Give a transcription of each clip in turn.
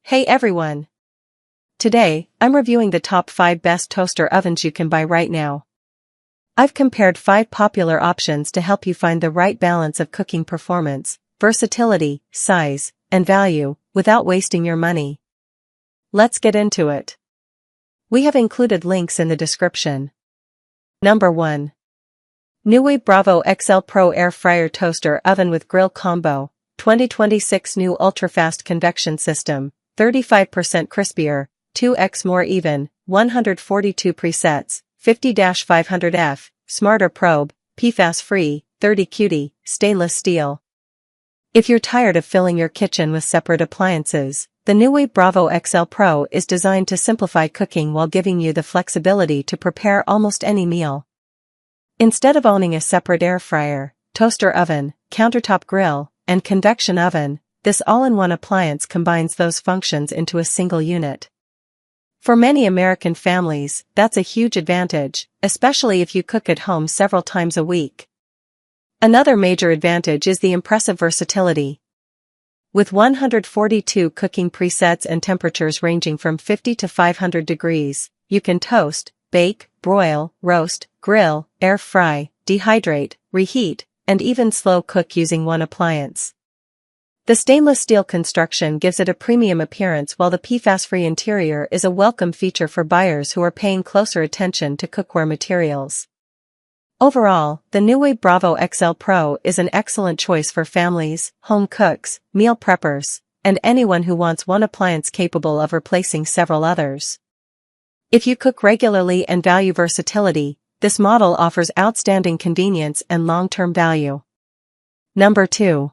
Hey everyone! Today, I'm reviewing the top 5 best toaster ovens you can buy right now. I've compared 5 popular options to help you find the right balance of cooking performance, versatility, size, and value, without wasting your money. Let's get into it. We have included links in the description. Number 1. Newey Bravo XL Pro Air Fryer Toaster Oven with Grill Combo, 2026 New Ultra-Fast Convection System, 35% crispier, 2x more even, 142 presets, 50-500F, Smarter Probe, PFAS-free, 30 cutie, stainless steel. If you're tired of filling your kitchen with separate appliances, the Newey Bravo XL Pro is designed to simplify cooking while giving you the flexibility to prepare almost any meal. Instead of owning a separate air fryer, toaster oven, countertop grill, and convection oven, this all-in-one appliance combines those functions into a single unit. For many American families, that's a huge advantage, especially if you cook at home several times a week. Another major advantage is the impressive versatility. With 142 cooking presets and temperatures ranging from 50 to 500 degrees, you can toast, bake, broil, roast, grill, air fry, dehydrate, reheat, and even slow cook using one appliance. The stainless steel construction gives it a premium appearance, while the PFAS-free interior is a welcome feature for buyers who are paying closer attention to cookware materials. Overall, the Newey Bravo XL Pro is an excellent choice for families, home cooks, meal preppers, and anyone who wants one appliance capable of replacing several others. If you cook regularly and value versatility, this model offers outstanding convenience and long-term value. Number 2.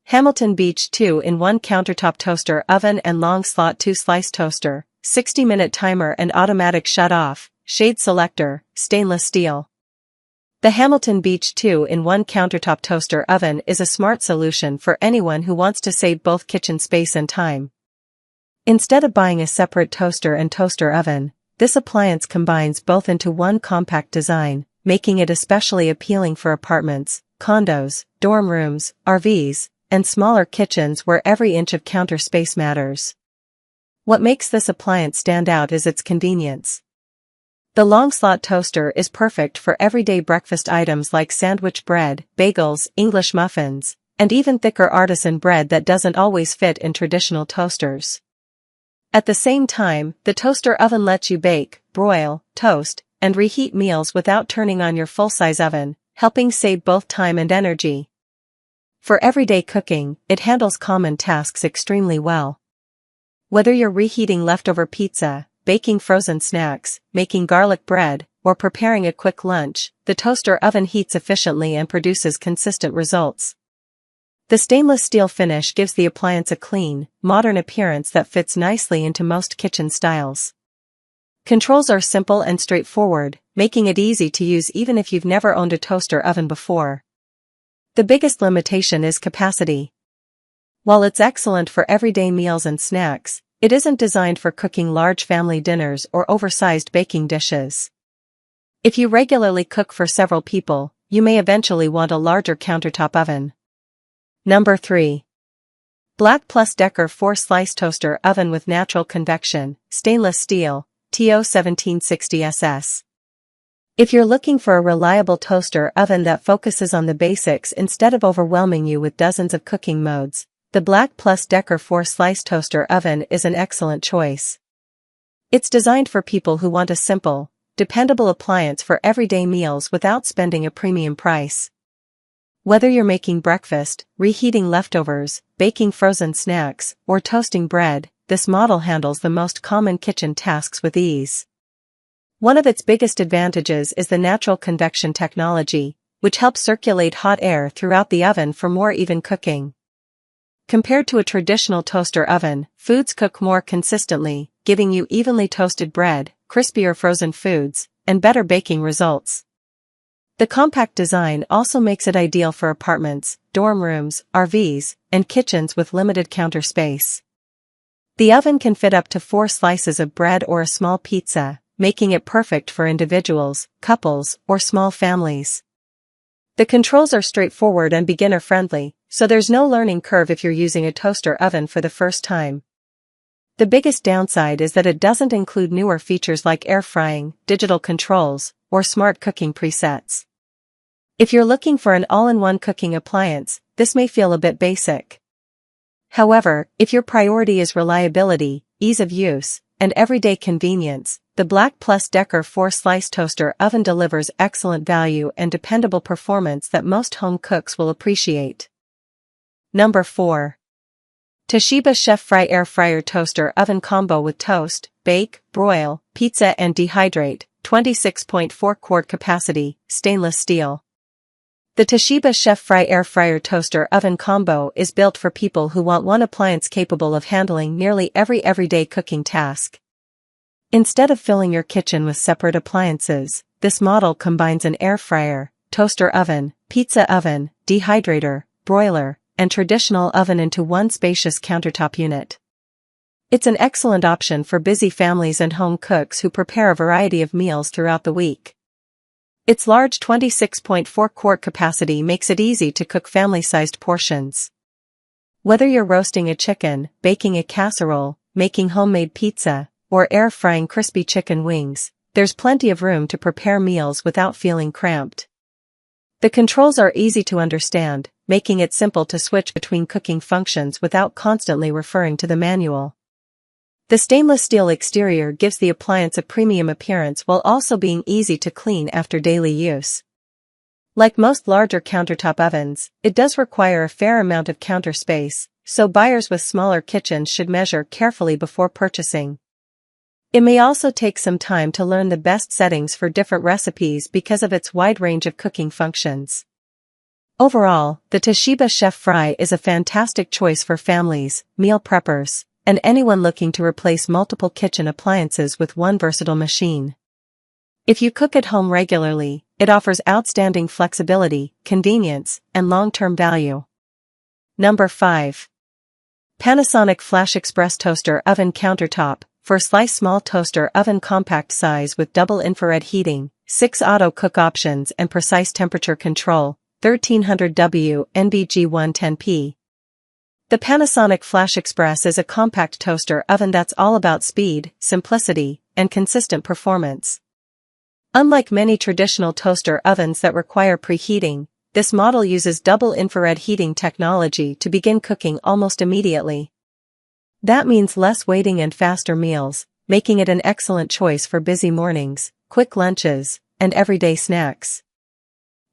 Hamilton Beach 2-in-1 Countertop Toaster Oven and Long Slot 2-Slice Toaster, 60-minute timer and automatic shut-off, shade selector, stainless steel. The Hamilton Beach 2-in-1 Countertop Toaster Oven is a smart solution for anyone who wants to save both kitchen space and time. Instead of buying a separate toaster and toaster oven, this appliance combines both into one compact design, making it especially appealing for apartments, condos, dorm rooms, RVs, and smaller kitchens where every inch of counter space matters. What makes this appliance stand out is its convenience. The long slot toaster is perfect for everyday breakfast items like sandwich bread, bagels, English muffins, and even thicker artisan bread that doesn't always fit in traditional toasters. At the same time, the toaster oven lets you bake, broil, toast, and reheat meals without turning on your full-size oven, helping save both time and energy. For everyday cooking, it handles common tasks extremely well. Whether you're reheating leftover pizza, baking frozen snacks, making garlic bread, or preparing a quick lunch, the toaster oven heats efficiently and produces consistent results. The stainless steel finish gives the appliance a clean, modern appearance that fits nicely into most kitchen styles. Controls are simple and straightforward, making it easy to use even if you've never owned a toaster oven before. The biggest limitation is capacity. While it's excellent for everyday meals and snacks, it isn't designed for cooking large family dinners or oversized baking dishes. If you regularly cook for several people, you may eventually want a larger countertop oven. Number 3. Black Plus Decker 4-Slice Toaster Oven with Natural Convection, Stainless Steel, TO1760SS. If you're looking for a reliable toaster oven that focuses on the basics instead of overwhelming you with dozens of cooking modes, the Black Plus Decker 4-Slice Toaster Oven is an excellent choice. It's designed for people who want a simple, dependable appliance for everyday meals without spending a premium price. Whether you're making breakfast, reheating leftovers, baking frozen snacks, or toasting bread, this model handles the most common kitchen tasks with ease. One of its biggest advantages is the natural convection technology, which helps circulate hot air throughout the oven for more even cooking. Compared to a traditional toaster oven, foods cook more consistently, giving you evenly toasted bread, crispier frozen foods, and better baking results. The compact design also makes it ideal for apartments, dorm rooms, RVs, and kitchens with limited counter space. The oven can fit up to 4 slices of bread or a small pizza, making it perfect for individuals, couples, or small families. The controls are straightforward and beginner-friendly, so there's no learning curve if you're using a toaster oven for the first time. The biggest downside is that it doesn't include newer features like air frying, digital controls, or smart cooking presets. If you're looking for an all-in-one cooking appliance, this may feel a bit basic. However, if your priority is reliability, ease of use, and everyday convenience, the Black Plus Decker 4-slice toaster oven delivers excellent value and dependable performance that most home cooks will appreciate. Number 4. Toshiba Chef Fry Air Fryer Toaster Oven Combo with Toast, Bake, Broil, Pizza and Dehydrate, 26.4 quart capacity, stainless steel. The Toshiba Chef Fry Air Fryer Toaster Oven Combo is built for people who want one appliance capable of handling nearly every everyday cooking task. Instead of filling your kitchen with separate appliances, this model combines an air fryer, toaster oven, pizza oven, dehydrator, broiler, and traditional oven into one spacious countertop unit. It's an excellent option for busy families and home cooks who prepare a variety of meals throughout the week. Its large 26.4 quart capacity makes it easy to cook family-sized portions. Whether you're roasting a chicken, baking a casserole, making homemade pizza, or air-frying crispy chicken wings, there's plenty of room to prepare meals without feeling cramped. The controls are easy to understand, making it simple to switch between cooking functions without constantly referring to the manual. The stainless steel exterior gives the appliance a premium appearance while also being easy to clean after daily use. Like most larger countertop ovens, it does require a fair amount of counter space, so buyers with smaller kitchens should measure carefully before purchasing. It may also take some time to learn the best settings for different recipes because of its wide range of cooking functions. Overall, the Toshiba Chef Fry is a fantastic choice for families, meal preppers, and anyone looking to replace multiple kitchen appliances with one versatile machine. If you cook at home regularly, it offers outstanding flexibility, convenience, and long-term value. Number 5. Panasonic Flash Express Toaster Oven Countertop, 4-slice small toaster oven compact size with double infrared heating, 6 auto cook options and precise temperature control, 1300W NBG110P. The Panasonic Flash Express is a compact toaster oven that's all about speed, simplicity, and consistent performance. Unlike many traditional toaster ovens that require preheating, this model uses double infrared heating technology to begin cooking almost immediately. That means less waiting and faster meals, making it an excellent choice for busy mornings, quick lunches, and everyday snacks.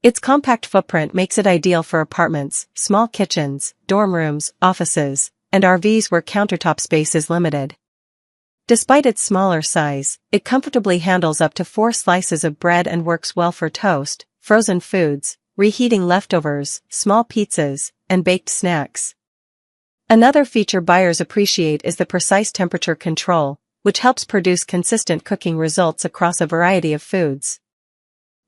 Its compact footprint makes it ideal for apartments, small kitchens, dorm rooms, offices, and RVs where countertop space is limited. Despite its smaller size, it comfortably handles up to 4 slices of bread and works well for toast, frozen foods, reheating leftovers, small pizzas, and baked snacks. Another feature buyers appreciate is the precise temperature control, which helps produce consistent cooking results across a variety of foods.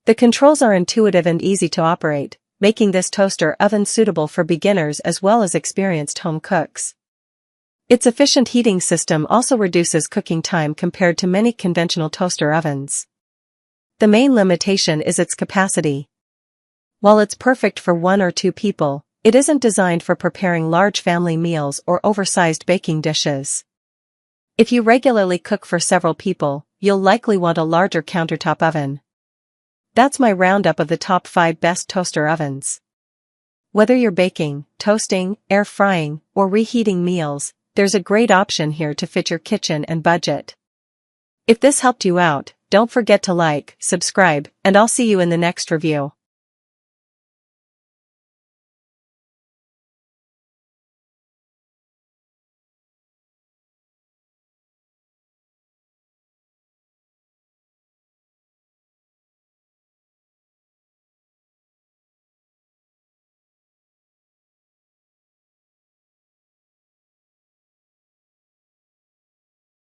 The controls are intuitive and easy to operate, making this toaster oven suitable for beginners as well as experienced home cooks. Its efficient heating system also reduces cooking time compared to many conventional toaster ovens. The main limitation is its capacity. While it's perfect for 1 or 2 people, it isn't designed for preparing large family meals or oversized baking dishes. If you regularly cook for several people, you'll likely want a larger countertop oven. That's my roundup of the top 5 best toaster ovens. Whether you're baking, toasting, air frying, or reheating meals, there's a great option here to fit your kitchen and budget. If this helped you out, don't forget to like, subscribe, and I'll see you in the next review.